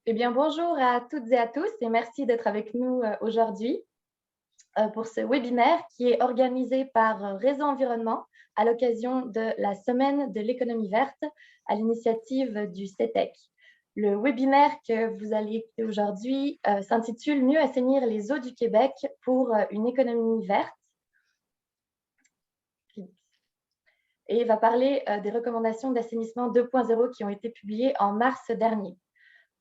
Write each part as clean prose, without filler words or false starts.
Eh bien, bonjour à toutes et à tous et merci d'être avec nous aujourd'hui pour ce webinaire qui est organisé par Réseau Environnement à l'occasion de la Semaine de l'économie verte à l'initiative du CETEC. Le webinaire que vous allez écouter aujourd'hui s'intitule « Mieux assainir les eaux du Québec pour une économie verte » et va parler des recommandations d'assainissement 2.0 qui ont été publiées en mars dernier.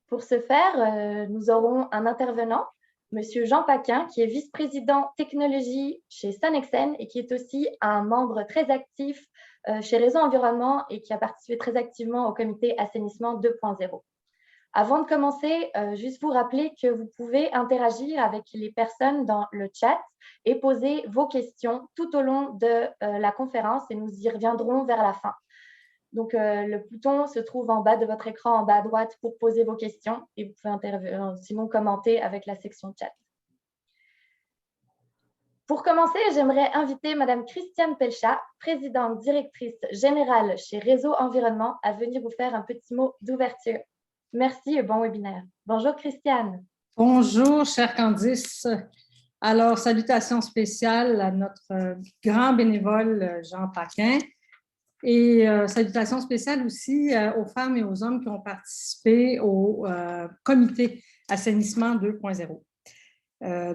Pour ce faire, nous aurons un intervenant, Monsieur Jean Paquin, qui est vice-président technologie chez Sanexen et qui est aussi un membre très actif chez Réseau Environnement et qui a participé très activement au comité assainissement 2.0. Avant de commencer, juste vous rappeler que vous pouvez interagir avec les personnes dans le chat et poser vos questions tout au long de la conférence et nous y reviendrons vers la fin. Donc, le bouton se trouve en bas de votre écran, en bas à droite, pour poser vos questions et vous pouvez sinon commenter avec la section chat. Pour commencer, j'aimerais inviter Madame Christiane Pelchat, présidente directrice générale chez Réseau Environnement, à venir vous faire un petit mot d'ouverture. Merci et bon webinaire. Bonjour Christiane. Bonjour, chère Candice. Alors, salutations spéciales à notre grand bénévole Jean Paquin et salutations spéciales aussi aux femmes et aux hommes qui ont participé au comité assainissement 2.0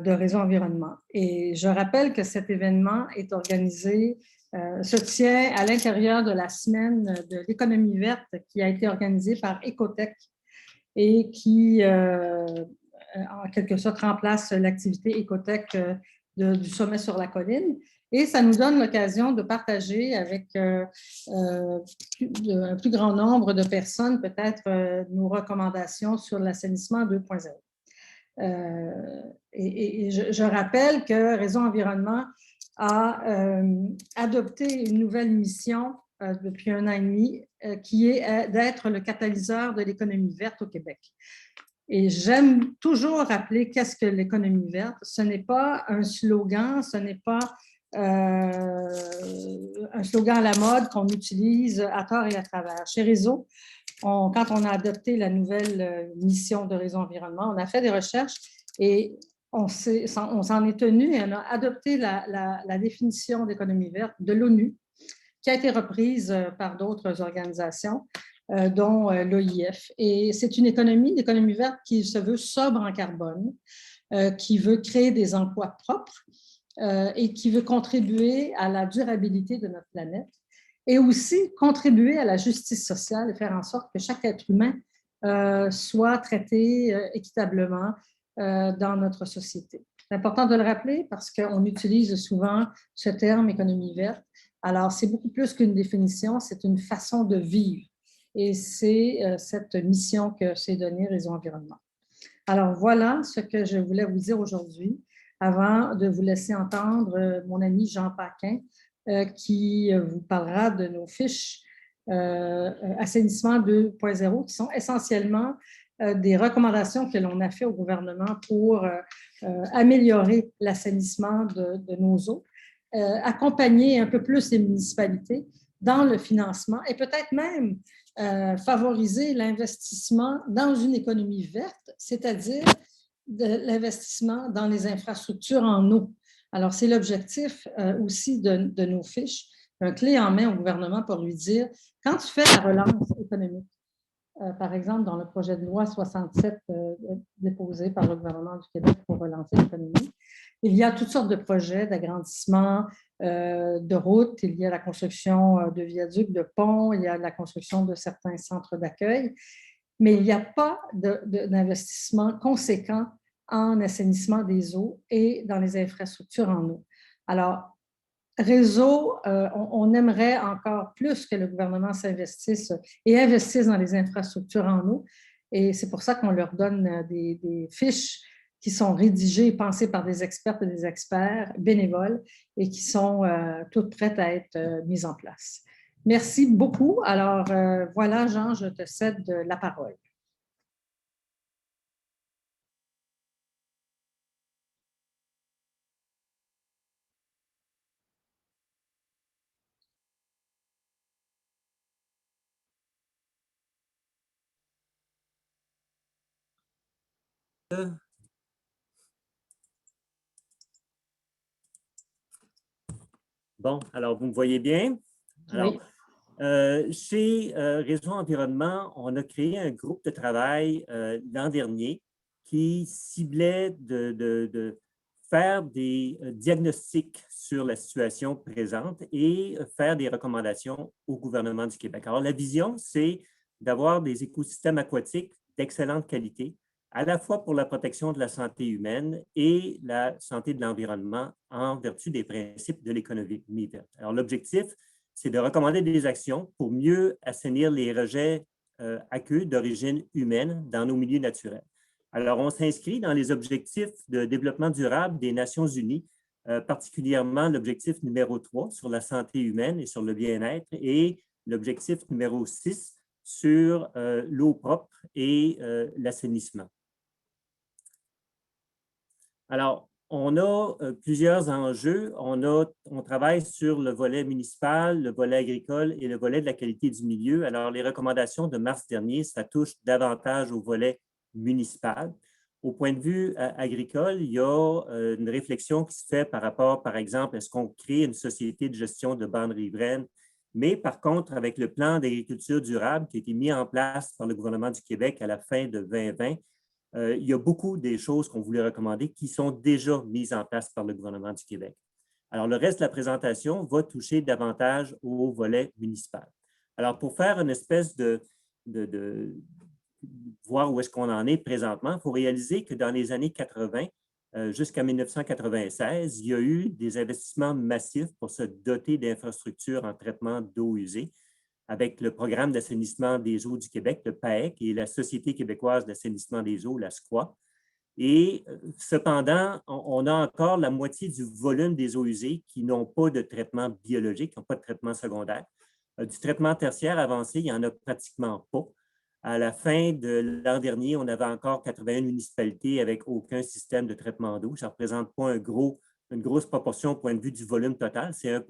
de Réseau Environnement. Et je rappelle que cet événement est organisé, se tient à l'intérieur de la semaine de l'économie verte qui a été organisée par Écotech et qui en quelque sorte remplace l'activité Écotech du sommet sur la colline. Et ça nous donne l'occasion de partager avec un plus grand nombre de personnes peut-être nos recommandations sur l'assainissement 2.0. Et je rappelle que Réseau Environnement a adopté une nouvelle mission depuis 1 an et demi qui est d'être le catalyseur de l'économie verte au Québec. Et j'aime toujours rappeler qu'est-ce que l'économie verte. Ce n'est pas un slogan, ce n'est pas un slogan à la mode qu'on utilise à tort et à travers. Chez Réseau, quand on a adopté la nouvelle mission de Réseau Environnement, on a fait des recherches et on s'en est tenu et on a adopté la définition d'économie verte de l'ONU, qui a été reprise par d'autres organisations, dont l'OIF. Et c'est l'économie verte qui se veut sobre en carbone, qui veut créer des emplois propres et qui veut contribuer à la durabilité de notre planète et aussi contribuer à la justice sociale et faire en sorte que chaque être humain soit traité équitablement dans notre société. C'est important de le rappeler parce qu'on utilise souvent ce terme économie verte. Alors, c'est beaucoup plus qu'une définition, c'est une façon de vivre. Et c'est cette mission que s'est donnée Réseau Environnement. Alors, voilà ce que je voulais vous dire aujourd'hui, avant de vous laisser entendre mon ami Jean Paquin, qui vous parlera de nos fiches assainissement 2.0, qui sont essentiellement des recommandations que l'on a fait au gouvernement pour améliorer l'assainissement de nos eaux, accompagner un peu plus les municipalités dans le financement et peut-être même favoriser l'investissement dans une économie verte, c'est-à-dire de l'investissement dans les infrastructures en eau. Alors, c'est l'objectif aussi de nos fiches, un clé en main au gouvernement pour lui dire, quand tu fais la relance économique, par exemple, dans le projet de loi 67 déposé par le gouvernement du Québec pour relancer l'économie, il y a toutes sortes de projets d'agrandissement de routes, il y a la construction de viaducs, de ponts, il y a la construction de certains centres d'accueil, mais il n'y a pas d'investissement conséquent en assainissement des eaux et dans les infrastructures en eau. Alors, Réseau, on aimerait encore plus que le gouvernement s'investisse et investisse dans les infrastructures en eau. Et c'est pour ça qu'on leur donne des fiches qui sont rédigées et pensées par des expertes et des experts bénévoles et qui sont toutes prêtes à être mises en place. Merci beaucoup. Alors, voilà, Jean, je te cède la parole. Bon, alors vous me voyez bien? Alors, chez Réseau Environnement, on a créé un groupe de travail l'an dernier qui ciblait de faire des diagnostics sur la situation présente et faire des recommandations au gouvernement du Québec. Alors, la vision, c'est d'avoir des écosystèmes aquatiques d'excellente qualité, à la fois pour la protection de la santé humaine et la santé de l'environnement en vertu des principes de l'économie verte. Alors, l'objectif, c'est de recommander des actions pour mieux assainir les rejets aqueux d'origine humaine dans nos milieux naturels. Alors, on s'inscrit dans les objectifs de développement durable des Nations unies, particulièrement l'objectif numéro 3 sur la santé humaine et sur le bien-être et l'objectif numéro 6 sur l'eau propre et l'assainissement. Alors, on a plusieurs enjeux. On travaille sur le volet municipal, le volet agricole et le volet de la qualité du milieu. Alors, les recommandations de mars dernier, ça touche davantage au volet municipal. Au point de vue agricole, il y a une réflexion qui se fait par rapport, par exemple, est-ce qu'on crée une société de gestion de bandes riveraines? Mais par contre, avec le plan d'agriculture durable qui a été mis en place par le gouvernement du Québec à la fin de 2020, il y a beaucoup des choses qu'on voulait recommander qui sont déjà mises en place par le gouvernement du Québec. Alors, le reste de la présentation va toucher davantage au volet municipal. Alors, pour faire une espèce de voir où est-ce qu'on en est présentement, il faut réaliser que dans les années 80 jusqu'à 1996, il y a eu des investissements massifs pour se doter d'infrastructures en traitement d'eau usée avec le Programme d'assainissement des eaux du Québec, le PAEC, et la Société québécoise d'assainissement des eaux, la SQUA. Et cependant, on a encore la moitié du volume des eaux usées qui n'ont pas de traitement biologique, qui n'ont pas de traitement secondaire. Du traitement tertiaire avancé, il n'y en a pratiquement pas. À la fin de l'an dernier, on avait encore 81 municipalités avec aucun système de traitement d'eau. Ça ne représente pas une grosse proportion au point de vue du volume total, c'est 1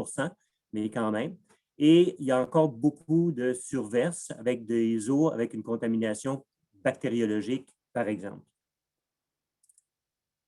mais quand même. Et il y a encore beaucoup de surverses avec des eaux avec une contamination bactériologique, par exemple.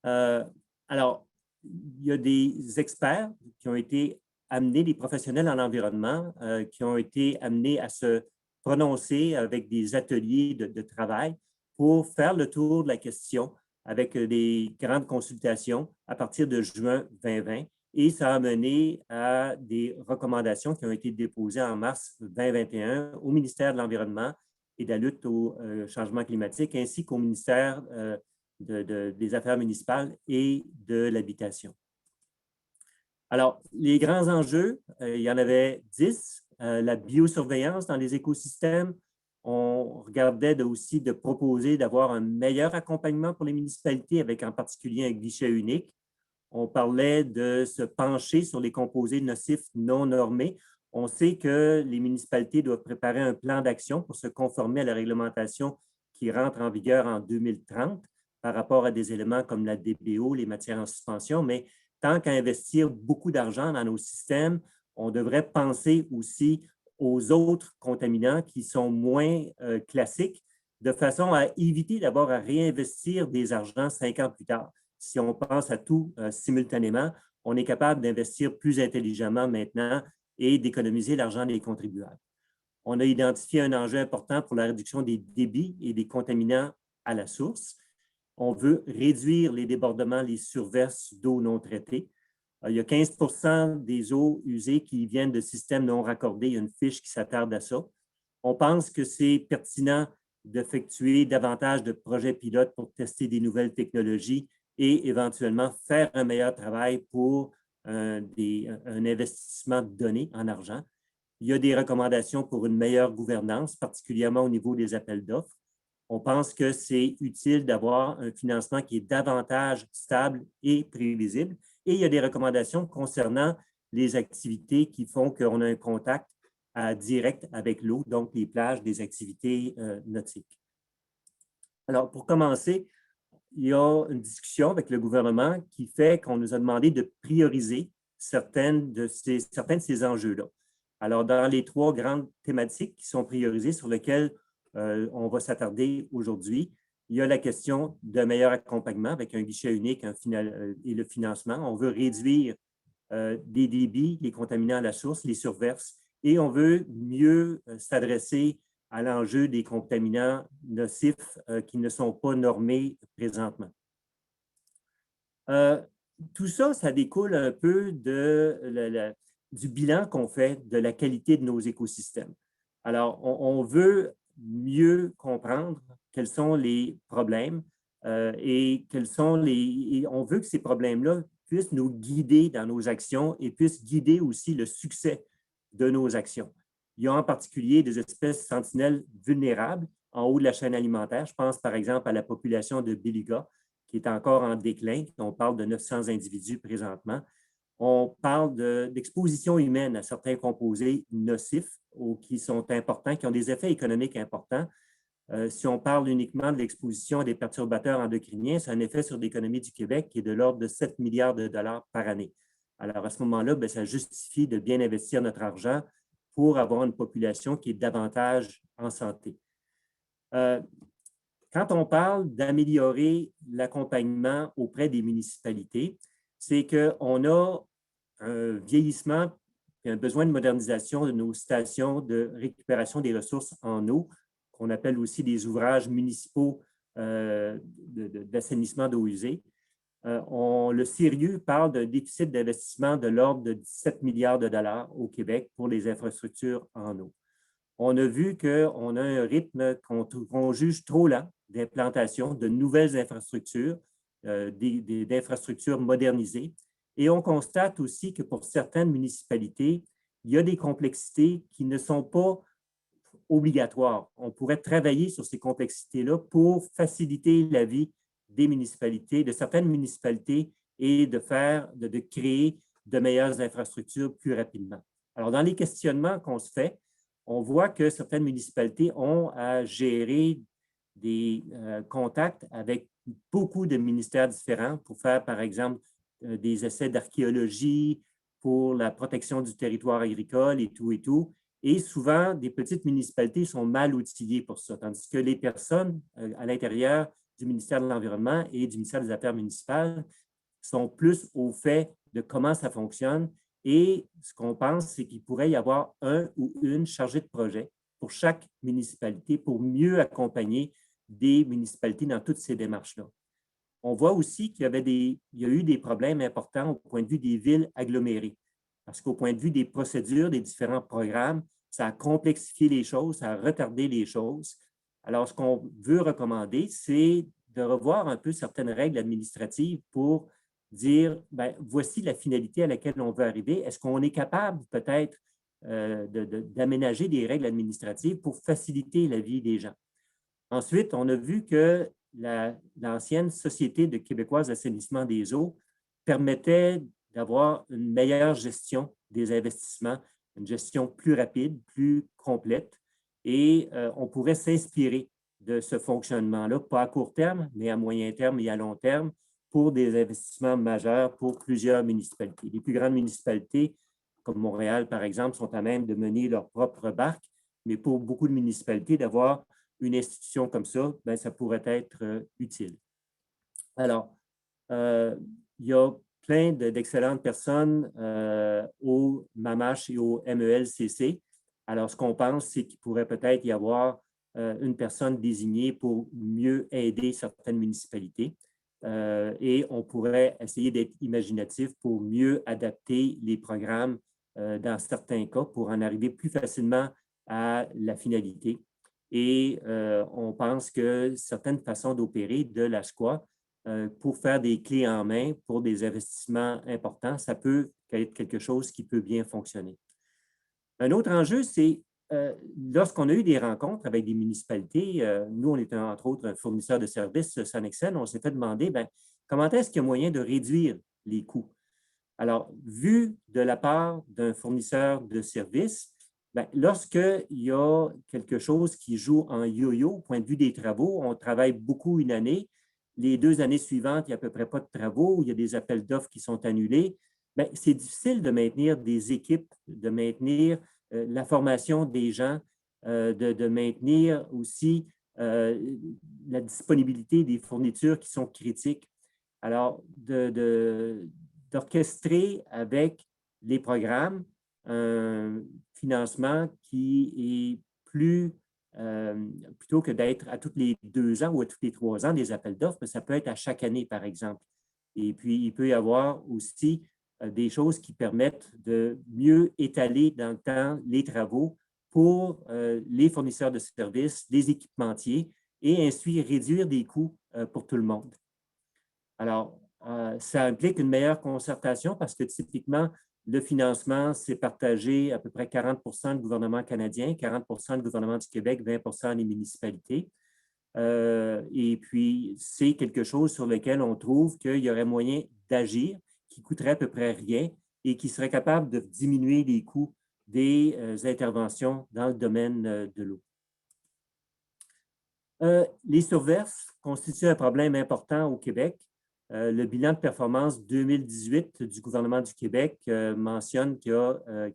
Alors, il y a des experts qui ont été amenés, des professionnels en environnement, qui ont été amenés à se prononcer avec des ateliers de travail pour faire le tour de la question avec des grandes consultations à partir de juin 2020. Et ça a mené à des recommandations qui ont été déposées en mars 2021 au ministère de l'Environnement et de la lutte au changement climatique, ainsi qu'au ministère des Affaires municipales et de l'habitation. Alors, les grands enjeux, il y en avait 10. La biosurveillance dans les écosystèmes. On regardait aussi de proposer d'avoir un meilleur accompagnement pour les municipalités, avec en particulier un guichet unique. On parlait de se pencher sur les composés nocifs non normés. On sait que les municipalités doivent préparer un plan d'action pour se conformer à la réglementation qui rentre en vigueur en 2030 par rapport à des éléments comme la DBO, les matières en suspension, mais tant qu'à investir beaucoup d'argent dans nos systèmes, on devrait penser aussi aux autres contaminants qui sont moins classiques, de façon à éviter d'abord à réinvestir des argents 5 ans plus tard. Si on pense à tout simultanément, on est capable d'investir plus intelligemment maintenant et d'économiser l'argent des contribuables. On a identifié un enjeu important pour la réduction des débits et des contaminants à la source. On veut réduire les débordements, les surverses d'eau non traitées. Il y a 15 des eaux usées qui viennent de systèmes non raccordés. Il y a une fiche qui s'attarde à ça. On pense que c'est pertinent d'effectuer davantage de projets pilotes pour tester des nouvelles technologies et éventuellement faire un meilleur travail pour un investissement de données en argent. Il y a des recommandations pour une meilleure gouvernance, particulièrement au niveau des appels d'offres. On pense que c'est utile d'avoir un financement qui est davantage stable et prévisible. Et il y a des recommandations concernant les activités qui font qu'on a un contact direct avec l'eau, donc les plages, des activités nautiques. Alors, pour commencer, il y a une discussion avec le gouvernement qui fait qu'on nous a demandé de prioriser certains de ces enjeux-là. Alors, dans les 3 grandes thématiques qui sont priorisées sur lesquelles on va s'attarder aujourd'hui, Il y a la question d'un meilleur accompagnement avec un guichet unique et le financement. On veut réduire des débits, les contaminants à la source, les surverses, et on veut mieux s'adresser à l'enjeu des contaminants nocifs qui ne sont pas normés présentement. Tout ça, ça découle un peu du bilan qu'on fait de la qualité de nos écosystèmes. Alors, on veut mieux comprendre quels sont les problèmes et on veut que ces problèmes-là puissent nous guider dans nos actions et puissent guider aussi le succès de nos actions. Il y a en particulier des espèces sentinelles vulnérables en haut de la chaîne alimentaire. Je pense par exemple à la population de beluga, qui est encore en déclin. On parle de 900 individus présentement. On parle d'exposition humaine à certains composés nocifs qui sont importants, qui ont des effets économiques importants. Si on parle uniquement de l'exposition à des perturbateurs endocriniens, c'est un effet sur l'économie du Québec qui est de l'ordre de 7 milliards de dollars par année. Alors, à ce moment-là, ça justifie de bien investir notre argent pour avoir une population qui est davantage en santé. Quand on parle d'améliorer l'accompagnement auprès des municipalités, c'est qu'on a un vieillissement et un besoin de modernisation de nos stations de récupération des ressources en eau, qu'on appelle aussi des ouvrages municipaux d'assainissement d'eau usée. Le CIRIU parle d'un déficit d'investissement de l'ordre de 17 milliards de dollars au Québec pour les infrastructures en eau. On a vu qu'on a un rythme qu'on juge trop lent d'implantation de nouvelles infrastructures, d'infrastructures modernisées. Et on constate aussi que pour certaines municipalités, il y a des complexités qui ne sont pas obligatoires. On pourrait travailler sur ces complexités-là pour faciliter la vie des municipalités, de certaines municipalités, et de créer de meilleures infrastructures plus rapidement. Alors, dans les questionnements qu'on se fait, on voit que certaines municipalités ont à gérer des contacts avec beaucoup de ministères différents pour faire, par exemple, des essais d'archéologie pour la protection du territoire agricole et tout et tout. Et souvent, des petites municipalités sont mal outillées pour ça, tandis que les personnes à l'intérieur du ministère de l'Environnement et du ministère des Affaires municipales sont plus au fait de comment ça fonctionne. Et ce qu'on pense, c'est qu'il pourrait y avoir un ou une chargée de projet pour chaque municipalité pour mieux accompagner des municipalités dans toutes ces démarches-là. On voit aussi qu'il y a eu des problèmes importants au point de vue des villes agglomérées, parce qu'au point de vue des procédures, des différents programmes, ça a complexifié les choses, ça a retardé les choses. Alors, ce qu'on veut recommander, c'est de revoir un peu certaines règles administratives pour dire, voici la finalité à laquelle on veut arriver. Est-ce qu'on est capable peut-être d'aménager des règles administratives pour faciliter la vie des gens? Ensuite, on a vu que l'ancienne Société de québécoise d'assainissement des eaux permettait d'avoir une meilleure gestion des investissements, une gestion plus rapide, plus complète, et on pourrait s'inspirer de ce fonctionnement-là, pas à court terme, mais à moyen terme et à long terme, pour des investissements majeurs pour plusieurs municipalités. Les plus grandes municipalités, comme Montréal, par exemple, sont à même de mener leur propre barque, mais pour beaucoup de municipalités, d'avoir une institution comme ça, ça pourrait être utile. Alors, il y a plein d'excellentes personnes au MAMACH et au MELCC. Alors, ce qu'on pense, c'est qu'il pourrait peut-être y avoir une personne désignée pour mieux aider certaines municipalités. Et on pourrait essayer d'être imaginatif pour mieux adapter les programmes dans certains cas pour en arriver plus facilement à la finalité. Et on pense que certaines façons d'opérer de la SQUA pour faire des clés en main pour des investissements importants, ça peut être quelque chose qui peut bien fonctionner. Un autre enjeu, c'est lorsqu'on a eu des rencontres avec des municipalités, nous, on était entre autres un fournisseur de services Sonnexel, on s'est fait demander comment est-ce qu'il y a moyen de réduire les coûts. Alors, vu de la part d'un fournisseur de services, lorsqu'il y a quelque chose qui joue en yo-yo au point de vue des travaux, on travaille beaucoup une année, les 2 années suivantes, il n'y a à peu près pas de travaux, il y a des appels d'offres qui sont annulés, c'est difficile de maintenir des équipes, de maintenir la formation des gens, de maintenir aussi la disponibilité des fournitures qui sont critiques. Alors, d'orchestrer avec les programmes un financement qui est plus, plutôt que d'être à tous les 2 ans ou à tous les 3 ans des appels d'offres, mais ça peut être à chaque année, par exemple. Et puis, il peut y avoir aussi des choses qui permettent de mieux étaler dans le temps les travaux pour les fournisseurs de services, les équipementiers, et ainsi réduire des coûts pour tout le monde. Alors, ça implique une meilleure concertation parce que typiquement, le financement, c'est partagé à peu près 40 le gouvernement canadien, 40 le gouvernement du Québec, 20 les municipalités. Et puis, c'est quelque chose sur lequel on trouve qu'il y aurait moyen d'agir, qui coûterait à peu près rien et qui serait capable de diminuer les coûts des interventions dans le domaine de l'eau. Les surverses constituent un problème important au Québec. Le bilan de performance 2018 du gouvernement du Québec mentionne qu'il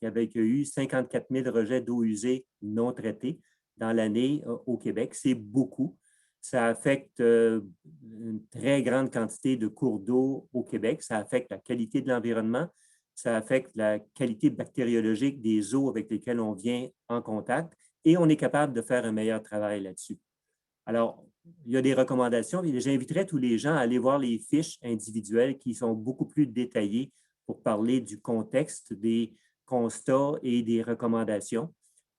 y avait eu 54 000 rejets d'eau usée non traités dans l'année au Québec. C'est beaucoup. Ça affecte une très grande quantité de cours d'eau au Québec. Ça affecte la qualité de l'environnement. Ça affecte la qualité bactériologique des eaux avec lesquelles on vient en contact. Et on est capable de faire un meilleur travail là-dessus. Alors, il y a des recommandations et j'inviterais tous les gens à aller voir les fiches individuelles qui sont beaucoup plus détaillées pour parler du contexte, des constats et des recommandations.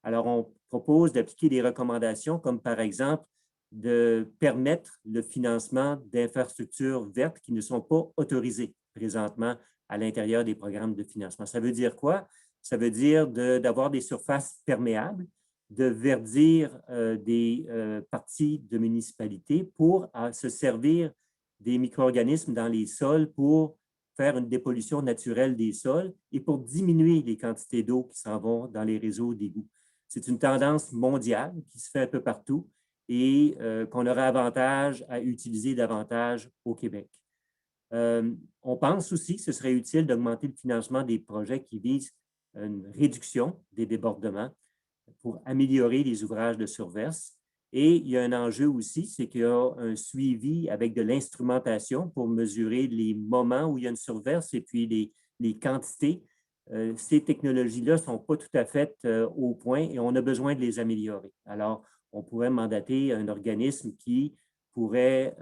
Alors, on propose d'appliquer des recommandations comme, par exemple, de permettre le financement d'infrastructures vertes qui ne sont pas autorisées présentement à l'intérieur des programmes de financement. Ça veut dire quoi? Ça veut dire d'avoir des surfaces perméables, de verdir des parties de municipalités pour se servir des micro-organismes dans les sols pour faire une dépollution naturelle des sols et pour diminuer les quantités d'eau qui s'en vont dans les réseaux d'égouts. C'est une tendance mondiale qui se fait un peu partout et qu'on aurait avantage à utiliser davantage au Québec. On pense aussi que ce serait utile d'augmenter le financement des projets qui visent une réduction des débordements pour améliorer les ouvrages de surverse. Et il y a un enjeu aussi, c'est qu'il y a un suivi avec de l'instrumentation pour mesurer les moments où il y a une surverse et puis les quantités. Ces technologies-là ne sont pas tout à fait au point et on a besoin de les améliorer. Alors, on pourrait mandater un organisme qui pourrait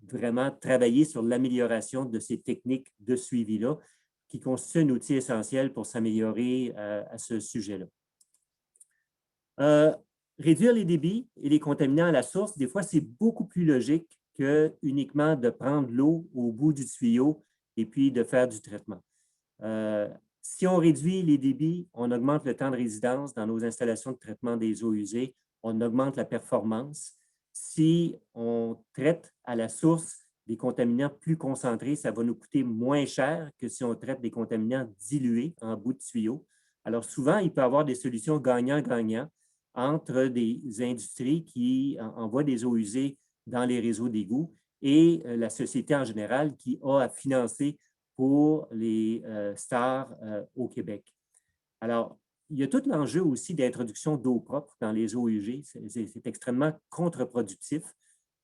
vraiment travailler sur l'amélioration de ces techniques de suivi-là, qui constituent un outil essentiel pour s'améliorer à ce sujet-là. Réduire les débits et les contaminants à la source, des fois, c'est beaucoup plus logique que uniquement de prendre l'eau au bout du tuyau et puis de faire du traitement. Si on réduit les débits, on augmente le temps de résidence dans nos installations de traitement des eaux usées, on augmente la performance. Si on traite à la source des contaminants plus concentrés, ça va nous coûter moins cher que si on traite des contaminants dilués en bout de tuyau. Alors souvent, il peut y avoir des solutions gagnant-gagnant entre des industries qui envoient des eaux usées dans les réseaux d'égouts et la société en général qui a à financer pour les stars au Québec. Alors, il y a tout l'enjeu aussi d'introduction d'eau propre dans les eaux usées. C'est extrêmement contre-productif.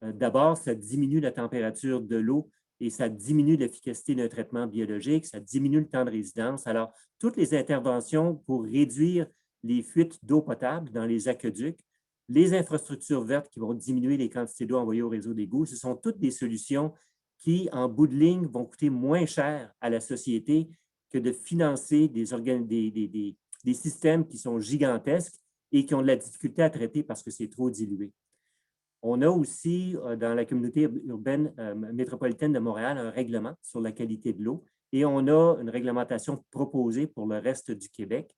D'abord, ça diminue la température de l'eau et ça diminue l'efficacité d'un traitement biologique, ça diminue le temps de résidence. Alors, toutes les interventions pour réduire les fuites d'eau potable dans les aqueducs, les infrastructures vertes qui vont diminuer les quantités d'eau envoyées au réseau d'égouts, ce sont toutes des solutions qui, en bout de ligne, vont coûter moins cher à la société que de financer des systèmes qui sont gigantesques et qui ont de la difficulté à traiter parce que c'est trop dilué. On a aussi, dans la communauté urbaine métropolitaine de Montréal, un règlement sur la qualité de l'eau et on a une réglementation proposée pour le reste du Québec.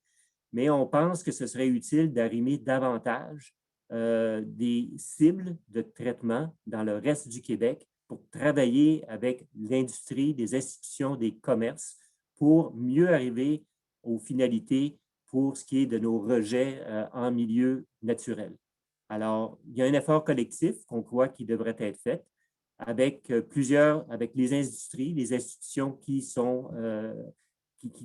Mais on pense que ce serait utile d'arrimer davantage des cibles de traitement dans le reste du Québec pour travailler avec l'industrie, des institutions, des commerces pour mieux arriver aux finalités pour ce qui est de nos rejets en milieu naturel. Alors, il y a un effort collectif qu'on croit qui devrait être fait avec avec les industries, les institutions qui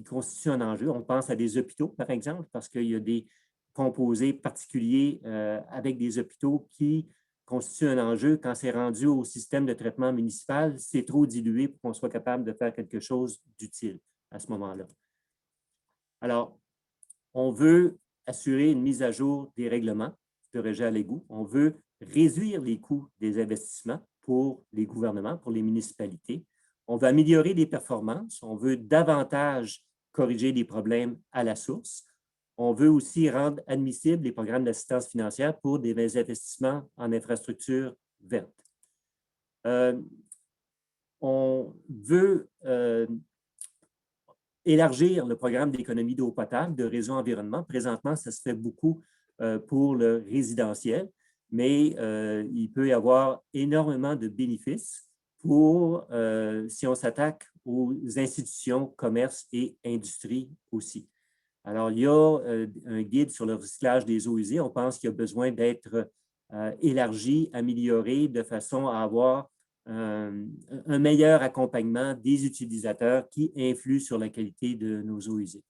constituent un enjeu. On pense à des hôpitaux, par exemple, parce qu'il y a des composés particuliers avec des hôpitaux qui constituent un enjeu. Quand c'est rendu au système de traitement municipal, c'est trop dilué pour qu'on soit capable de faire quelque chose d'utile à ce moment-là. Alors, on veut assurer une mise à jour des règlements de rejet à l'égout. On veut réduire les coûts des investissements pour les gouvernements, pour les municipalités. On veut améliorer les performances. On veut davantage corriger les problèmes à la source. On veut aussi rendre admissibles les programmes d'assistance financière pour des investissements en infrastructures vertes. On veut élargir le programme d'économie d'eau potable de Réseau Environnement. Présentement, ça se fait beaucoup pour le résidentiel, mais il peut y avoir énormément de bénéfices pour si on s'attaque aux institutions, commerces et industries aussi. Alors, il y a un guide sur le recyclage des eaux usées. On pense qu'il y a besoin d'être élargi, amélioré de façon à avoir un meilleur accompagnement des utilisateurs qui influent sur la qualité de nos eaux usées.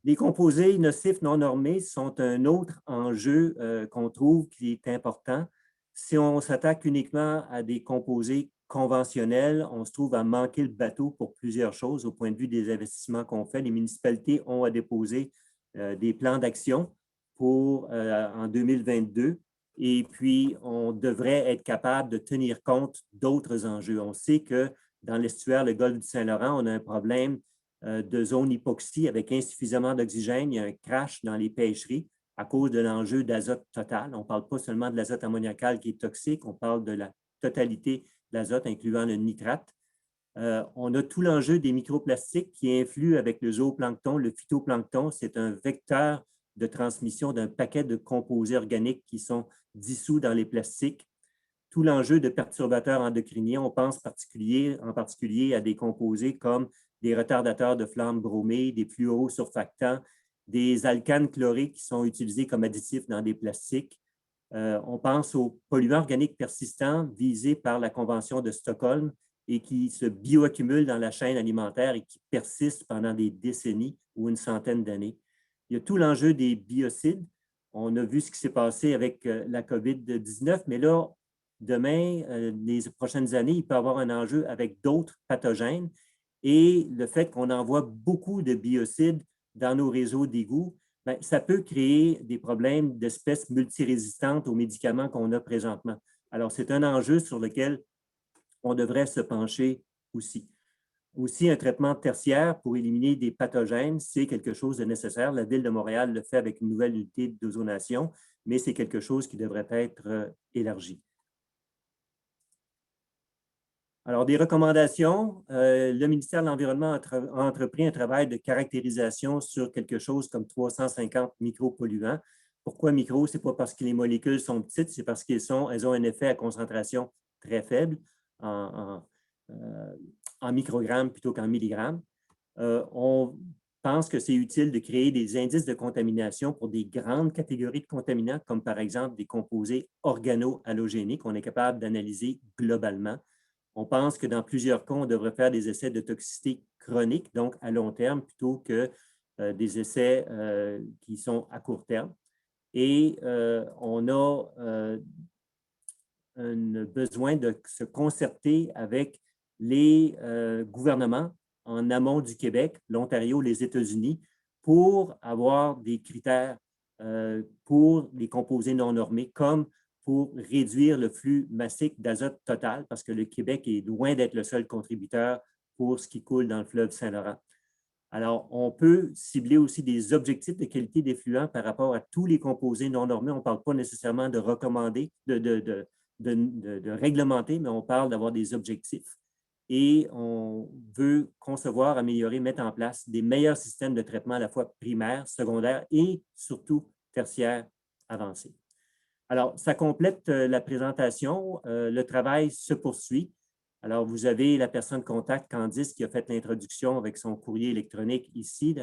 Les composés nocifs non normés sont un autre enjeu qu'on trouve qui est important. Si on s'attaque uniquement à des composés conventionnels, on se trouve à manquer le bateau pour plusieurs choses au point de vue des investissements qu'on fait. Les municipalités ont à déposer des plans d'action en 2022. Et puis, on devrait être capable de tenir compte d'autres enjeux. On sait que dans l'estuaire, le golfe du Saint-Laurent, on a un problème de zone hypoxie avec insuffisamment d'oxygène. Il y a un crash dans les pêcheries à cause de l'enjeu d'azote total. On ne parle pas seulement de l'azote ammoniacal qui est toxique, on parle de la totalité de l'azote, incluant le nitrate. On a tout l'enjeu des microplastiques qui influent avec le zooplancton. Le phytoplancton, c'est un vecteur de transmission d'un paquet de composés organiques qui sont dissous dans les plastiques. Tout l'enjeu de perturbateurs endocriniens, on pense en particulier à des composés comme des retardateurs de flamme bromés, des fluorosurfactants, des alcanes chlorés qui sont utilisés comme additifs dans des plastiques. On pense aux polluants organiques persistants visés par la Convention de Stockholm et qui se bioaccumulent dans la chaîne alimentaire et qui persistent pendant des décennies ou une centaine d'années. Il y a tout l'enjeu des biocides. On a vu ce qui s'est passé avec la COVID-19, mais là, demain, les prochaines années, il peut y avoir un enjeu avec d'autres pathogènes. Et le fait qu'on envoie beaucoup de biocides dans nos réseaux d'égouts, ça peut créer des problèmes d'espèces multirésistantes aux médicaments qu'on a présentement. Alors, c'est un enjeu sur lequel on devrait se pencher aussi. Aussi, un traitement tertiaire pour éliminer des pathogènes, c'est quelque chose de nécessaire. La Ville de Montréal le fait avec une nouvelle unité d'ozonation, mais c'est quelque chose qui devrait être élargi. Alors, des recommandations. Le ministère de l'Environnement a entrepris un travail de caractérisation sur quelque chose comme 350 micropolluants. Pourquoi micro? Ce n'est pas parce que les molécules sont petites, c'est parce qu'elles ont un effet à concentration très faible en microgrammes plutôt qu'en milligrammes. On pense que c'est utile de créer des indices de contamination pour des grandes catégories de contaminants, comme par exemple des composés organo-halogéniques qu'on est capable d'analyser globalement. On pense que dans plusieurs cas, on devrait faire des essais de toxicité chronique, donc à long terme, plutôt que des essais qui sont à court terme. Et on a un besoin de se concerter avec les gouvernements en amont du Québec, l'Ontario, les États-Unis, pour avoir des critères pour les composés non normés, comme pour réduire le flux massique d'azote total, parce que le Québec est loin d'être le seul contributeur pour ce qui coule dans le fleuve Saint-Laurent. Alors, on peut cibler aussi des objectifs de qualité d'effluent par rapport à tous les composés non normés. On ne parle pas nécessairement de recommander, de réglementer, mais on parle d'avoir des objectifs. Et on veut concevoir, améliorer, mettre en place des meilleurs systèmes de traitement à la fois primaire, secondaire et surtout tertiaire avancé. Alors, ça complète la présentation. Le travail se poursuit. Alors, vous avez la personne contact, Candice, qui a fait l'introduction avec son courrier électronique ici.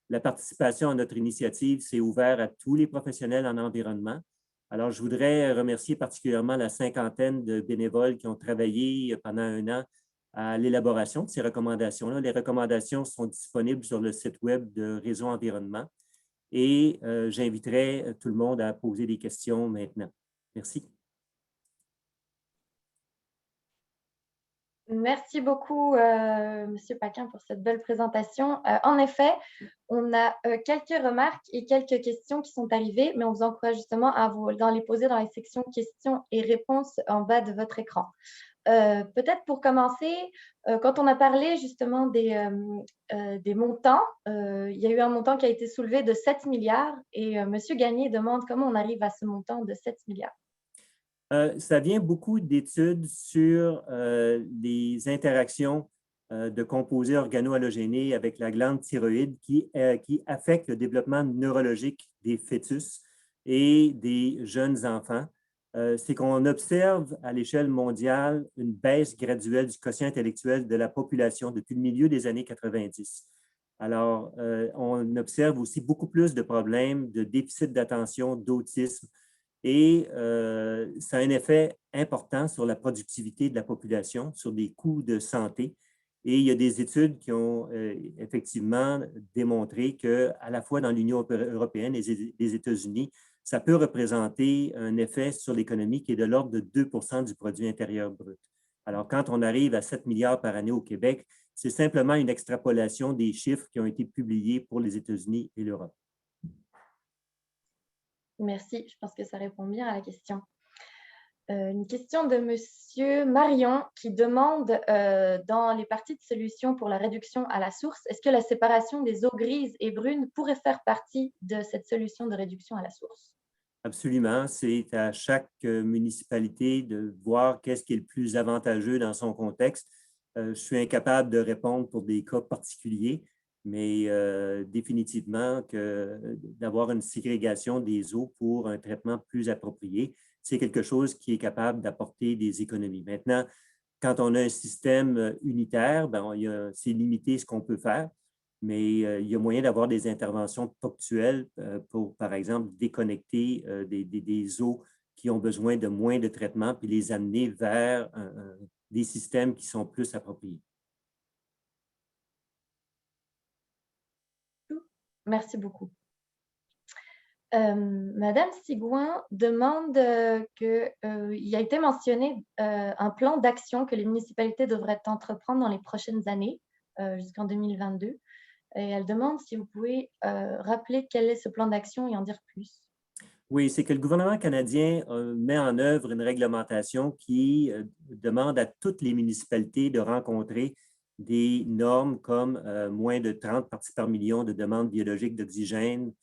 La participation à notre initiative s'est ouverte à tous les professionnels en environnement. Alors, je voudrais remercier particulièrement la cinquantaine de bénévoles qui ont travaillé pendant un an à l'élaboration de ces recommandations-là. Les recommandations sont disponibles sur le site web de Réseau Environnement et j'inviterai tout le monde à poser des questions maintenant. Merci. Merci beaucoup, Monsieur Paquin, pour cette belle présentation. En effet, on a quelques remarques et quelques questions qui sont arrivées, mais on vous encourage justement à les poser dans la section questions et réponses en bas de votre écran. Peut-être pour commencer, quand on a parlé justement des montants, il y a eu un montant qui a été soulevé de 7 milliards et Monsieur Gagné demande comment on arrive à ce montant de 7 milliards. Ça vient beaucoup d'études sur les interactions de composés organo-halogénés avec la glande thyroïde qui affectent le développement neurologique des fœtus et des jeunes enfants. C'est qu'on observe à l'échelle mondiale une baisse graduelle du quotient intellectuel de la population depuis le milieu des années 90. Alors, on observe aussi beaucoup plus de problèmes de déficit d'attention, d'autisme, et ça a un effet important sur la productivité de la population, sur des coûts de santé. Et il y a des études qui ont effectivement démontré qu'à la fois dans l'Union européenne et les États-Unis, ça peut représenter un effet sur l'économie qui est de l'ordre de 2 du produit intérieur brut. Alors, quand on arrive à 7 milliards par année au Québec, c'est simplement une extrapolation des chiffres qui ont été publiés pour les États-Unis et l'Europe. Merci, je pense que ça répond bien à la question. Une question de Monsieur Marion qui demande dans les parties de solutions pour la réduction à la source, est-ce que la séparation des eaux grises et brunes pourrait faire partie de cette solution de réduction à la source? Absolument. C'est à chaque municipalité de voir qu'est-ce qui est le plus avantageux dans son contexte. Je suis incapable de répondre pour des cas particuliers, mais définitivement que d'avoir une ségrégation des eaux pour un traitement plus approprié, c'est quelque chose qui est capable d'apporter des économies. Maintenant, quand on a un système unitaire, c'est limité ce qu'on peut faire, mais il y a moyen d'avoir des interventions ponctuelles pour, par exemple, déconnecter des eaux qui ont besoin de moins de traitement puis les amener vers des systèmes qui sont plus appropriés. Merci beaucoup. Madame Sigouin demande qu'il a été mentionné un plan d'action que les municipalités devraient entreprendre dans les prochaines années, jusqu'en 2022. Et elle demande si vous pouvez rappeler quel est ce plan d'action et en dire plus. Oui, c'est que le gouvernement canadien met en œuvre une réglementation qui demande à toutes les municipalités de rencontrer des normes comme moins de 30 parties par million de demandes biologiques d'oxygène.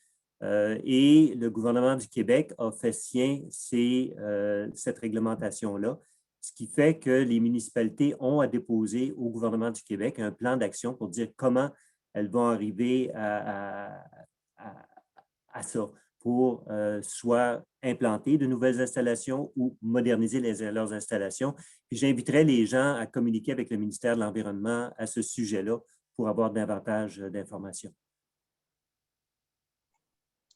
Et le gouvernement du Québec a fait sien cette réglementation-là, ce qui fait que les municipalités ont à déposer au gouvernement du Québec un plan d'action pour dire comment elles vont arriver à ça, pour soit implanter de nouvelles installations ou moderniser leurs installations. Puis j'inviterai les gens à communiquer avec le ministère de l'Environnement à ce sujet-là pour avoir davantage d'informations.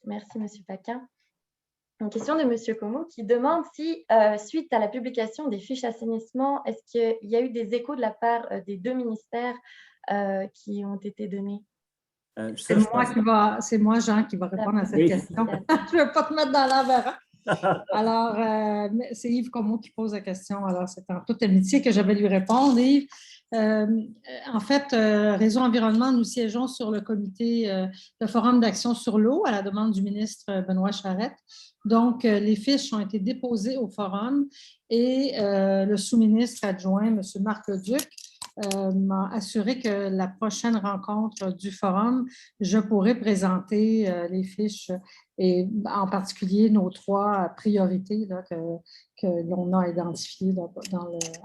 Merci, M. Paquin. Une question de M. Como qui demande si, suite à la publication des fiches assainissement, est-ce qu'il y a eu des échos de la part des deux ministères qui ont été donnés? C'est moi, Jean, qui va répondre à cette question. Je ne vais pas te mettre dans l'embarras. Alors, c'est Yves Como qui pose la question. Alors, c'est en toute amitié que je vais lui répondre. Yves, en fait, Réseau Environnement, nous siégeons sur le comité, le Forum d'action sur l'eau à la demande du ministre Benoît Charette. Donc, les fiches ont été déposées au forum et le sous-ministre adjoint, M. Marc Leduc, m'a assuré que la prochaine rencontre du forum, je pourrai présenter les fiches et en particulier nos 3 priorités là, que l'on a identifiées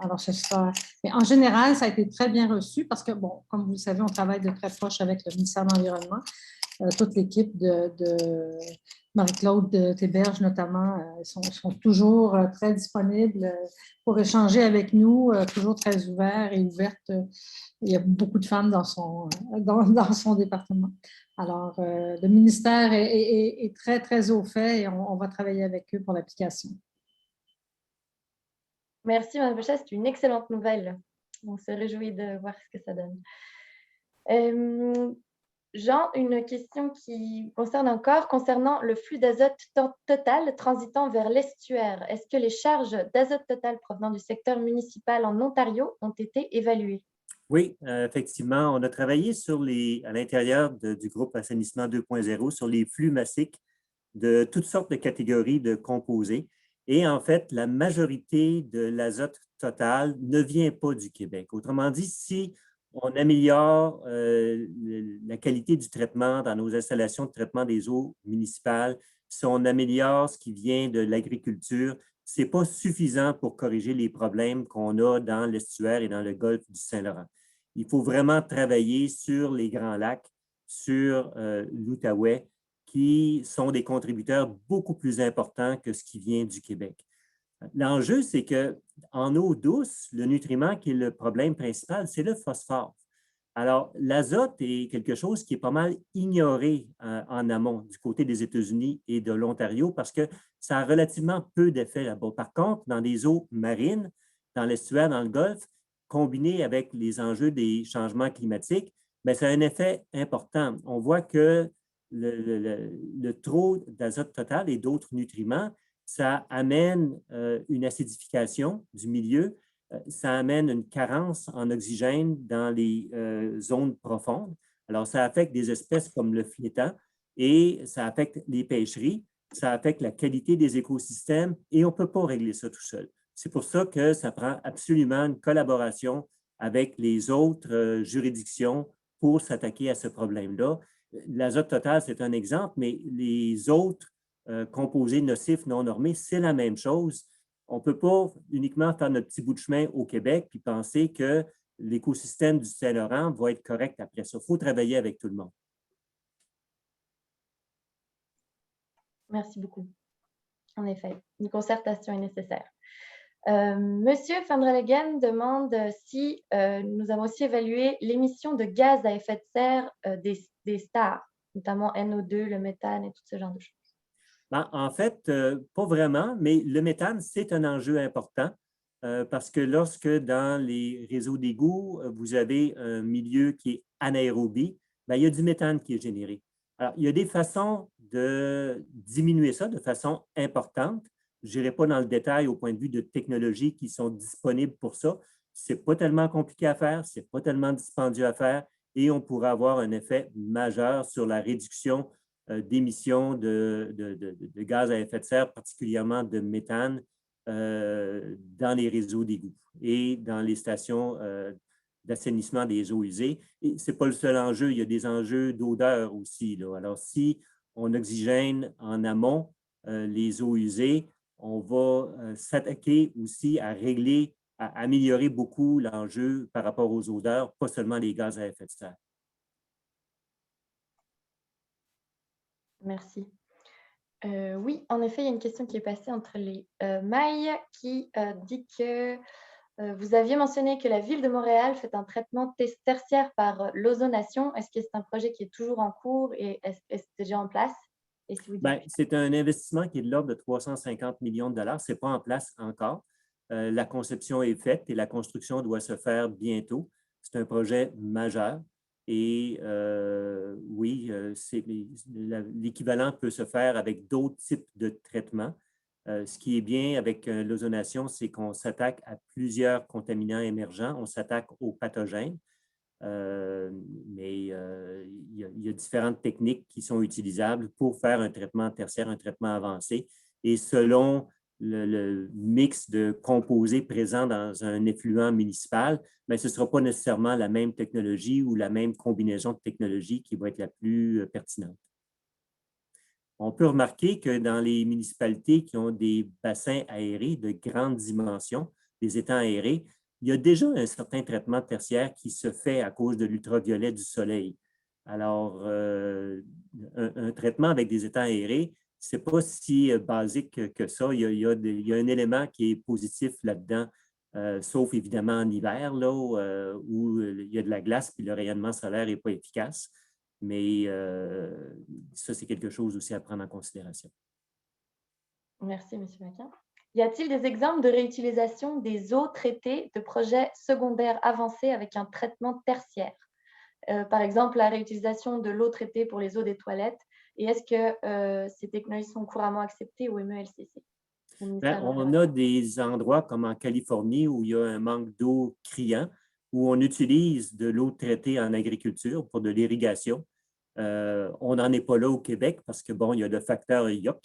alors ce sera. Mais en général, ça a été très bien reçu parce que, bon, comme vous le savez, on travaille de très proche avec le ministère de l'Environnement. Toute l'équipe de Marie-Claude Théberge, notamment, sont toujours très disponibles pour échanger avec nous, toujours très ouverts et ouvertes. Il y a beaucoup de femmes dans son département. Alors, le ministère est très, très au fait et on va travailler avec eux pour l'application. Merci, Mme Bechet, c'est une excellente nouvelle. On se réjouit de voir ce que ça donne. Jean, une question qui concerne encore, concernant le flux d'azote total transitant vers l'estuaire. Est-ce que les charges d'azote total provenant du secteur municipal en Ontario ont été évaluées? Oui, effectivement, on a travaillé à l'intérieur du groupe Assainissement 2.0 sur les flux massiques de toutes sortes de catégories de composés. Et en fait, la majorité de l'azote total ne vient pas du Québec. Autrement dit, si on améliore la qualité du traitement dans nos installations de traitement des eaux municipales, si on améliore ce qui vient de l'agriculture, ce n'est pas suffisant pour corriger les problèmes qu'on a dans l'estuaire et dans le golfe du Saint-Laurent. Il faut vraiment travailler sur les Grands Lacs, sur l'Outaouais, qui sont des contributeurs beaucoup plus importants que ce qui vient du Québec. L'enjeu, c'est qu'en eau douce, le nutriment qui est le problème principal, c'est le phosphore. Alors, l'azote est quelque chose qui est pas mal ignoré en amont du côté des États-Unis et de l'Ontario parce que ça a relativement peu d'effet là-bas. Par contre, dans les eaux marines, dans l'estuaire, dans le Golfe, combiné avec les enjeux des changements climatiques, bien, ça a un effet important. On voit que le trop d'azote total et d'autres nutriments, ça amène une acidification du milieu, ça amène une carence en oxygène dans les zones profondes. Alors, ça affecte des espèces comme le flétan et ça affecte les pêcheries, ça affecte la qualité des écosystèmes et on ne peut pas régler ça tout seul. C'est pour ça que ça prend absolument une collaboration avec les autres juridictions pour s'attaquer à ce problème-là. L'azote total, c'est un exemple, mais les autres composés nocifs non normés, c'est la même chose. On ne peut pas uniquement faire notre petit bout de chemin au Québec puis penser que l'écosystème du Saint-Laurent va être correct après ça. Il faut travailler avec tout le monde. Merci beaucoup. En effet, une concertation est nécessaire. Monsieur Van Drelegen demande si nous avons aussi évalué l'émission de gaz à effet de serre des stars, notamment NO2, le méthane et tout ce genre de choses. Ben, en fait, pas vraiment, mais le méthane, c'est un enjeu important parce que lorsque dans les réseaux d'égouts, vous avez un milieu qui est anaérobie, ben, il y a du méthane qui est généré. Alors, il y a des façons de diminuer ça de façon importante. Je n'irai pas dans le détail au point de vue de technologies qui sont disponibles pour ça. Ce n'est pas tellement compliqué à faire, ce n'est pas tellement dispendieux à faire et on pourra avoir un effet majeur sur la réduction d'émissions de gaz à effet de serre, particulièrement de méthane, dans les réseaux d'égouts et dans les stations d'assainissement des eaux usées. Et ce n'est pas le seul enjeu, il y a des enjeux d'odeur aussi, là. Alors, si on oxygène en amont les eaux usées, on va s'attaquer aussi à régler, à améliorer beaucoup l'enjeu par rapport aux odeurs, pas seulement les gaz à effet de serre. Merci. Oui, en effet, il y a une question qui est passée entre les mailles qui dit que vous aviez mentionné que la ville de Montréal fait un traitement tertiaire par l'ozonation. Est-ce que c'est un projet qui est toujours en cours et est-ce déjà en place? Et si vous Bien, c'est un investissement qui est de l'ordre de 350 millions de dollars. Ce n'est pas en place encore. La conception est faite et la construction doit se faire bientôt. C'est un projet majeur. Et oui, l'équivalent peut se faire avec d'autres types de traitements. Ce qui est bien avec l'ozonation, c'est qu'on s'attaque à plusieurs contaminants émergents. On s'attaque aux pathogènes. Mais il y a différentes techniques qui sont utilisables pour faire un traitement tertiaire, un traitement avancé. Et selon le mix de composés présents dans un effluent municipal, bien, ce ne sera pas nécessairement la même technologie ou la même combinaison de technologies qui va être la plus pertinente. On peut remarquer que dans les municipalités qui ont des bassins aérés de grandes dimensions, des étangs aérés, il y a déjà un certain traitement tertiaire qui se fait à cause de l'ultraviolet du soleil. Alors, un traitement avec des étangs aérés, ce n'est pas si basique que ça. Il y a un élément qui est positif là-dedans, sauf évidemment en hiver, là, où il y a de la glace et le rayonnement solaire n'est pas efficace. Mais ça, c'est quelque chose aussi à prendre en considération. Merci, M. Paquin. Y a-t-il des exemples de réutilisation des eaux traitées de projets secondaires avancés avec un traitement tertiaire? Par exemple, la réutilisation de l'eau traitée pour les eaux des toilettes. Et est-ce que ces technologies sont couramment acceptées au MELCC, au Ben, ministère de on a l'Environnement? des endroits comme en Californie où il y a un manque d'eau criant, où on utilise de l'eau traitée en agriculture pour de l'irrigation. On n'en est pas là au Québec parce que, bon, il y a le facteur IOC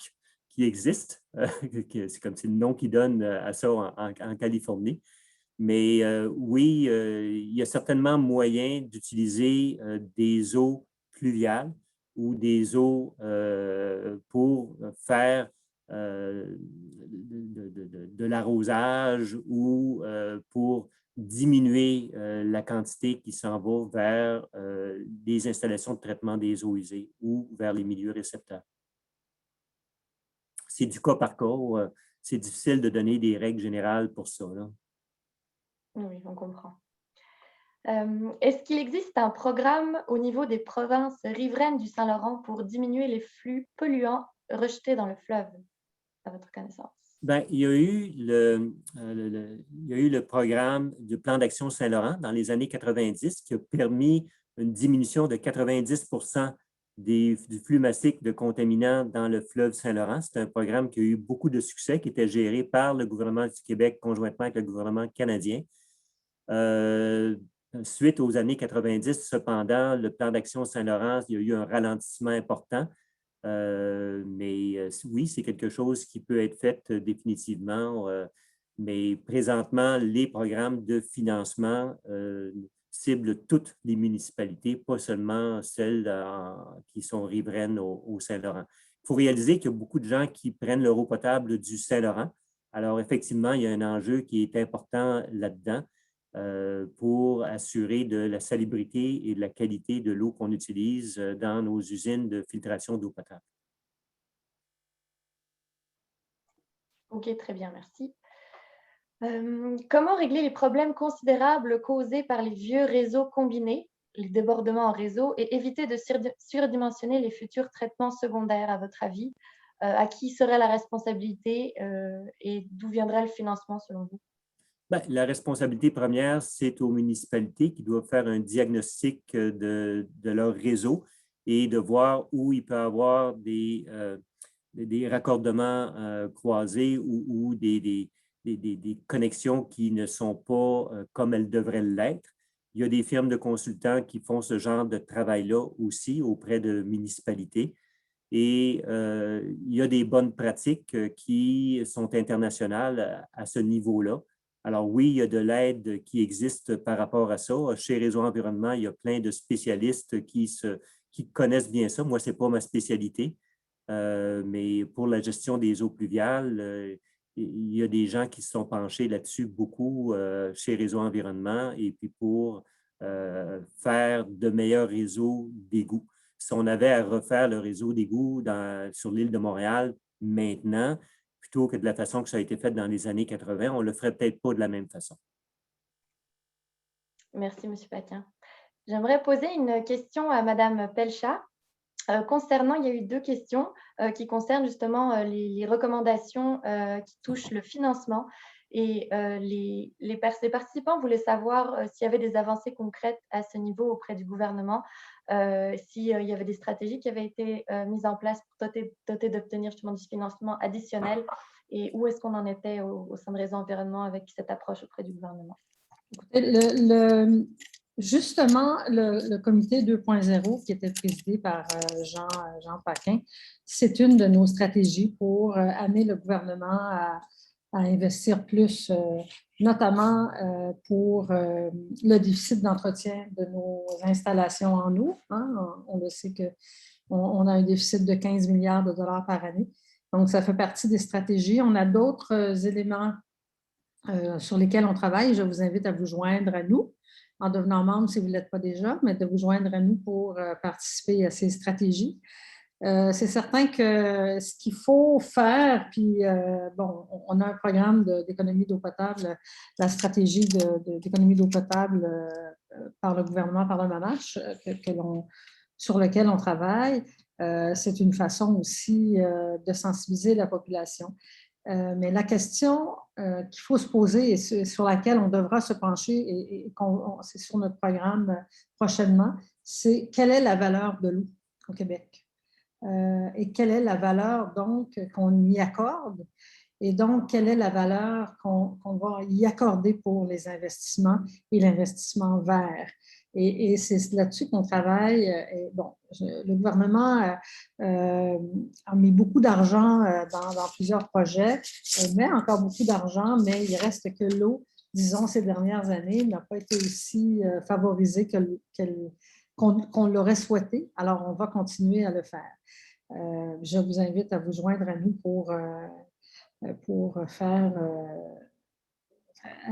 qui existe. C'est comme c'est le nom qu'ils donnent à ça en Californie. Mais oui, il y a certainement moyen d'utiliser des eaux pluviales ou des eaux pour faire de l'arrosage ou pour diminuer la quantité qui s'en va vers des installations de traitement des eaux usées ou vers les milieux récepteurs. C'est du cas par cas. C'est difficile de donner des règles générales pour ça, là. Oui, on comprend. Est-ce qu'il existe un programme au niveau des provinces riveraines du Saint-Laurent pour diminuer les flux polluants rejetés dans le fleuve, à votre connaissance? Bien, il y a eu il y a eu le programme du plan d'action Saint-Laurent dans les années 90 qui a permis une diminution de 90 du flux massique de contaminants dans le fleuve Saint-Laurent. C'est un programme qui a eu beaucoup de succès, qui était géré par le gouvernement du Québec conjointement avec le gouvernement canadien. Suite aux années 90, cependant, le plan d'action Saint-Laurent, il y a eu un ralentissement important. Mais oui, c'est quelque chose qui peut être fait définitivement. Mais présentement, les programmes de financement ciblent toutes les municipalités, pas seulement celles qui sont riveraines au Saint-Laurent. Il faut réaliser qu'il y a beaucoup de gens qui prennent leur eau potable du Saint-Laurent. Alors, effectivement, il y a un enjeu qui est important là-dedans pour assurer de la salubrité et de la qualité de l'eau qu'on utilise dans nos usines de filtration d'eau potable. OK, très bien, merci. Comment régler les problèmes considérables causés par les vieux réseaux combinés, les débordements en réseau, et éviter de surdimensionner les futurs traitements secondaires, à votre avis? À qui serait la responsabilité et d'où viendrait le financement selon vous? Bien, la responsabilité première, c'est aux municipalités qui doivent faire un diagnostic de leur réseau et de voir où il peut y avoir des raccordements croisés ou des connexions qui ne sont pas comme elles devraient l'être. Il y a des firmes de consultants qui font ce genre de travail-là aussi auprès de municipalités. Et il y a des bonnes pratiques qui sont internationales à ce niveau-là. Alors oui, il y a de l'aide qui existe par rapport à ça. Chez Réseau Environnement, il y a plein de spécialistes qui connaissent bien ça. Moi, ce n'est pas ma spécialité, mais pour la gestion des eaux pluviales, il y a des gens qui se sont penchés là-dessus beaucoup chez Réseau Environnement et puis pour faire de meilleurs réseaux d'égouts. Si on avait à refaire le réseau d'égouts sur l'île de Montréal maintenant, plutôt que de la façon que ça a été fait dans les années 80, on ne le ferait peut-être pas de la même façon. Merci, M. Paquin. J'aimerais poser une question à Mme Pelchat. Concernant, il y a eu deux questions qui concernent justement les recommandations qui touchent le financement. Et les participants voulaient savoir s'il y avait des avancées concrètes à ce niveau auprès du gouvernement, s'il y avait des stratégies qui avaient été mises en place pour tenter d'obtenir justement du financement additionnel et où est-ce qu'on en était au sein de Réseau Environnement avec cette approche auprès du gouvernement. Justement, le comité 2.0 qui était présidé par Jean Paquin, c'est une de nos stratégies pour amener le gouvernement à investir plus, notamment pour le déficit d'entretien de nos installations en eau. Hein. On le sait qu'on a un déficit de 15 milliards de dollars par année. Donc, ça fait partie des stratégies. On a d'autres éléments sur lesquels on travaille. Je vous invite à vous joindre à nous en devenant membre si vous ne l'êtes pas déjà, mais de vous joindre à nous pour participer à ces stratégies. C'est certain que ce qu'il faut faire, puis bon, on a un programme d'économie d'eau potable, la stratégie d'économie d'eau potable par le gouvernement, par le MANACH, sur lequel on travaille. C'est une façon aussi de sensibiliser la population. Mais la question qu'il faut se poser et sur laquelle on devra se pencher, et c'est sur notre programme prochainement, c'est quelle est la valeur de l'eau au Québec? Et quelle est la valeur donc qu'on y accorde? Et donc, quelle est la valeur qu'on va y accorder pour les investissements et l'investissement vert? Et c'est là-dessus qu'on travaille. Et bon, le gouvernement a mis beaucoup d'argent dans plusieurs projets, met encore beaucoup d'argent, mais il reste que l'eau, disons, ces dernières années, n'a pas été aussi favorisée qu'on l'aurait souhaité. Alors, on va continuer à le faire. Je vous invite à vous joindre à nous pour faire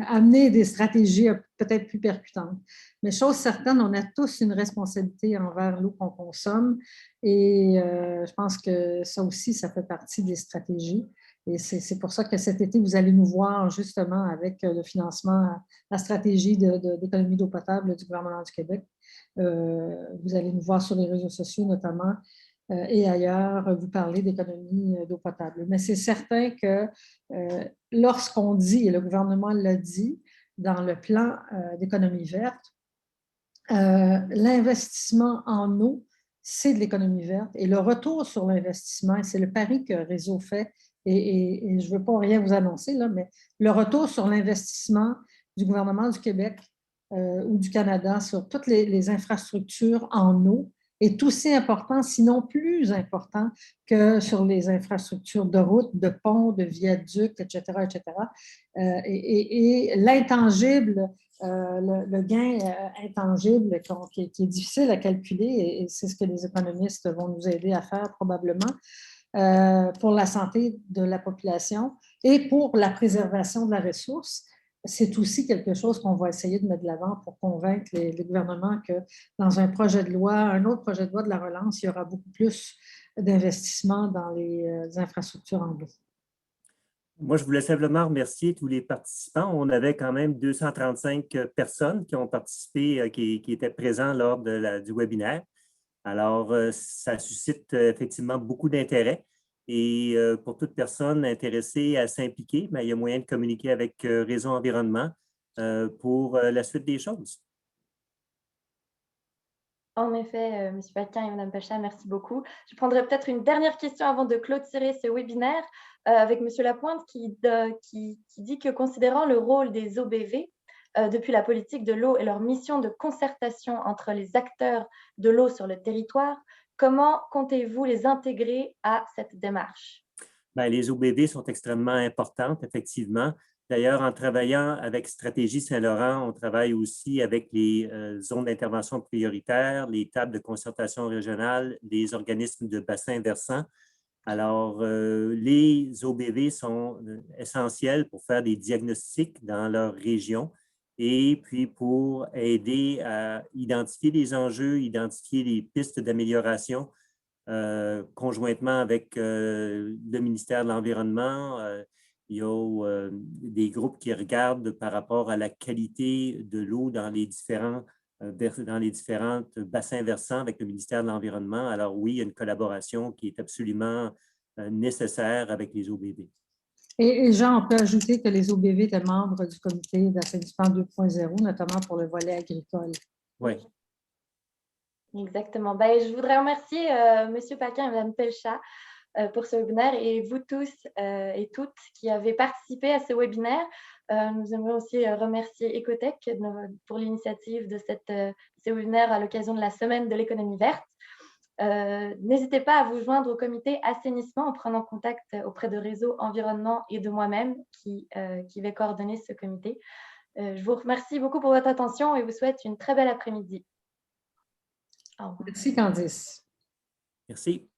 amener des stratégies peut-être plus percutantes. Mais chose certaine, on a tous une responsabilité envers l'eau qu'on consomme et je pense que ça aussi, ça fait partie des stratégies. Et c'est pour ça que cet été, vous allez nous voir justement avec le financement, la stratégie d'économie d'eau potable du gouvernement du Québec. Vous allez nous voir sur les réseaux sociaux notamment et ailleurs, vous parlez d'économie d'eau potable. Mais c'est certain que lorsqu'on dit, et le gouvernement l'a dit, dans le plan d'économie verte, l'investissement en eau, c'est de l'économie verte. Et le retour sur l'investissement, et c'est le pari que Réseau fait, et je ne veux pas rien vous annoncer, là, mais le retour sur l'investissement du gouvernement du Québec ou du Canada sur toutes les infrastructures en eau, est aussi important, sinon plus important que sur les infrastructures de routes, de ponts, de viaducs, etc., etc. Et l'intangible, le gain intangible qui est difficile à calculer, et c'est ce que les économistes vont nous aider à faire probablement, pour la santé de la population et pour la préservation de la ressource, c'est aussi quelque chose qu'on va essayer de mettre de l'avant pour convaincre les gouvernements que dans un projet de loi, un autre projet de loi de la relance, il y aura beaucoup plus d'investissements dans les infrastructures en eau. Moi, je voulais simplement remercier tous les participants. On avait quand même 235 personnes qui ont participé, qui étaient présents lors du webinaire. Alors, ça suscite effectivement beaucoup d'intérêt. Et pour toute personne intéressée à s'impliquer, il y a moyen de communiquer avec Réseau Environnement pour la suite des choses. En effet, M. Paquin et Mme Pelchat, merci beaucoup. Je prendrai peut-être une dernière question avant de clôturer ce webinaire avec M. Lapointe qui dit que considérant le rôle des OBV depuis la politique de l'eau et leur mission de concertation entre les acteurs de l'eau sur le territoire, comment comptez-vous les intégrer à cette démarche? Les OBV sont extrêmement importantes, effectivement. D'ailleurs, en travaillant avec Stratégie Saint-Laurent, on travaille aussi avec les zones d'intervention prioritaires, les tables de concertation régionale, les organismes de bassin versant. Alors, les OBV sont essentiels pour faire des diagnostics dans leur région et puis pour aider à identifier les enjeux, identifier les pistes d'amélioration conjointement avec le ministère de l'Environnement. Il y a des groupes qui regardent par rapport à la qualité de l'eau dans les différents bassins versants avec le ministère de l'Environnement. Alors oui, il y a une collaboration qui est absolument nécessaire avec les OBV. Et Jean, on peut ajouter que les OBV étaient membres du comité d'assainissement 2.0, notamment pour le volet agricole. Oui. Exactement. Je voudrais remercier M. Paquin et Mme Pelchat pour ce webinaire et vous tous et toutes qui avez participé à ce webinaire. Nous aimerions aussi remercier Ecotech pour l'initiative de ce webinaire à l'occasion de la semaine de l'économie verte. N'hésitez pas à vous joindre au comité assainissement en prenant contact auprès de Réseau Environnement et de moi-même qui vais coordonner ce comité. Je vous remercie beaucoup pour votre attention et vous souhaite une très belle après-midi. Merci, Candice. Merci.